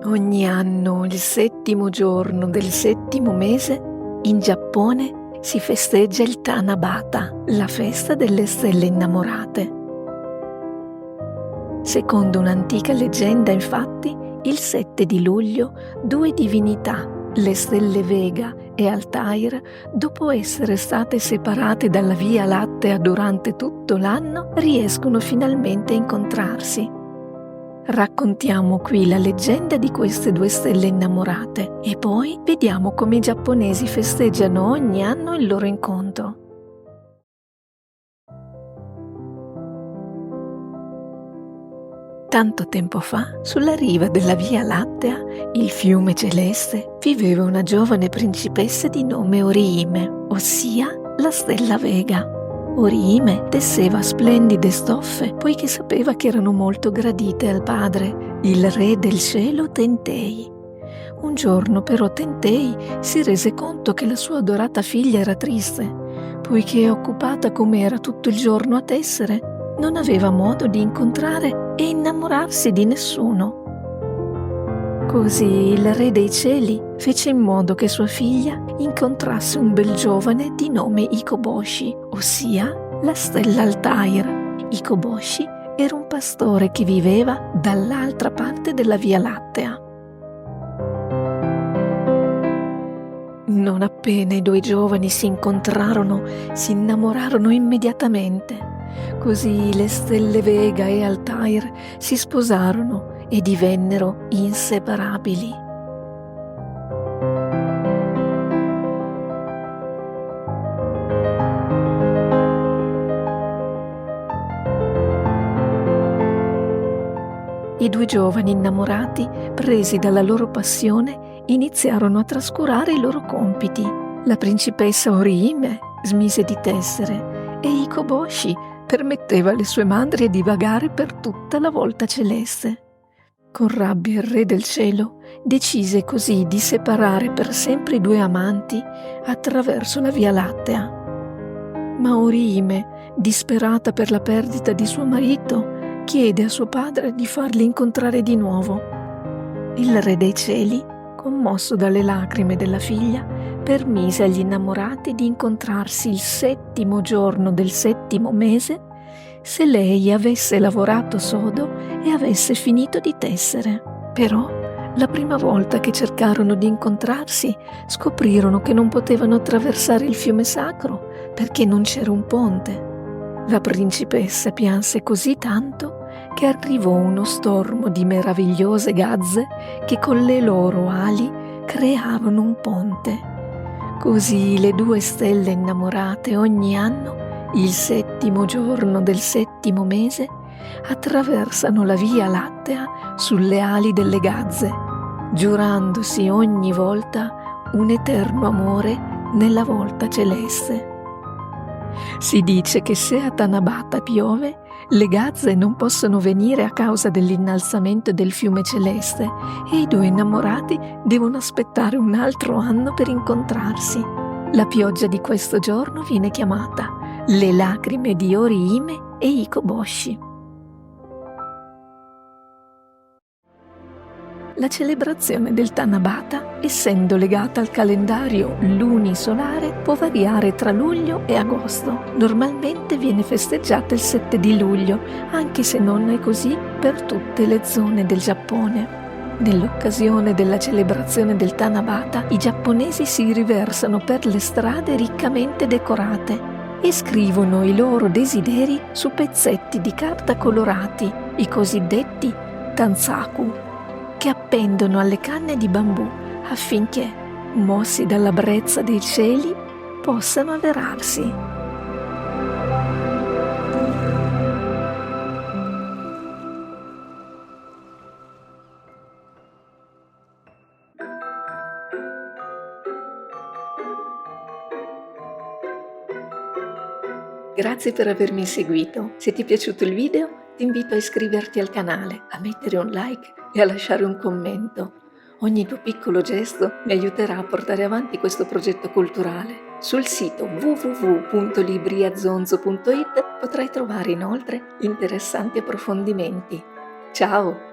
Ogni anno, il 7° giorno del 7° mese, in Giappone si festeggia il Tanabata, la festa delle stelle innamorate. Secondo un'antica leggenda, infatti, il 7 di luglio, due divinità, le stelle Vega e Altair, dopo essere state separate dalla Via Lattea durante tutto l'anno, riescono finalmente a incontrarsi. Raccontiamo qui la leggenda di queste due stelle innamorate e poi vediamo come i giapponesi festeggiano ogni anno il loro incontro. Tanto tempo fa, sulla riva della Via Lattea, il fiume celeste, viveva una giovane principessa di nome Orihime, ossia la stella Vega. Orihime tesseva splendide stoffe poiché sapeva che erano molto gradite al padre, il re del cielo Tentei. Un giorno però Tentei si rese conto che la sua adorata figlia era triste, poiché occupata come era tutto il giorno a tessere, non aveva modo di incontrare e innamorarsi di nessuno. Così il re dei cieli fece in modo che sua figlia incontrasse un bel giovane di nome Ikoboshi, ossia la stella Altair. Ikoboshi era un pastore che viveva dall'altra parte della Via Lattea. Non appena i due giovani si incontrarono, si innamorarono immediatamente. Così le stelle Vega e Altair si sposarono e divennero inseparabili. I due giovani innamorati, presi dalla loro passione, iniziarono a trascurare i loro compiti. La principessa Orihime smise di tessere e Ikoboshi permetteva alle sue mandrie di vagare per tutta la volta celeste. Con rabbia il re del cielo decise così di separare per sempre i due amanti attraverso la Via Lattea. Ma Orihime, disperata per la perdita di suo marito, chiede a suo padre di farli incontrare di nuovo. Il re dei cieli, commosso dalle lacrime della figlia, permise agli innamorati di incontrarsi il 7° giorno del 7° mese se lei avesse lavorato sodo e avesse finito di tessere. Però, la prima volta che cercarono di incontrarsi, scoprirono che non potevano attraversare il fiume sacro perché non c'era un ponte. La principessa pianse così tanto che arrivò uno stormo di meravigliose gazze che con le loro ali creavano un ponte. Così le due stelle innamorate ogni anno, il 7° giorno del 7° mese, attraversano la Via Lattea sulle ali delle gazze, giurandosi ogni volta un eterno amore nella volta celeste. Si dice che se a Tanabata piove, le gazze non possono venire a causa dell'innalzamento del fiume celeste e i due innamorati devono aspettare un altro anno per incontrarsi. La pioggia di questo giorno viene chiamata le lacrime di Orihime e Ikoboshi. La celebrazione del Tanabata, essendo legata al calendario lunisolare, può variare tra luglio e agosto. Normalmente viene festeggiata il 7 di luglio, anche se non è così per tutte le zone del Giappone. Nell'occasione della celebrazione del Tanabata, i giapponesi si riversano per le strade riccamente decorate e scrivono i loro desideri su pezzetti di carta colorati, i cosiddetti tansaku, che appendono alle canne di bambù affinché, mossi dalla brezza dei cieli, possano avverarsi. Grazie per avermi seguito. Se ti è piaciuto il video, ti invito a iscriverti al canale, a mettere un like e a lasciare un commento. Ogni tuo piccolo gesto mi aiuterà a portare avanti questo progetto culturale. Sul sito www.libriazonzo.it potrai trovare inoltre interessanti approfondimenti. Ciao!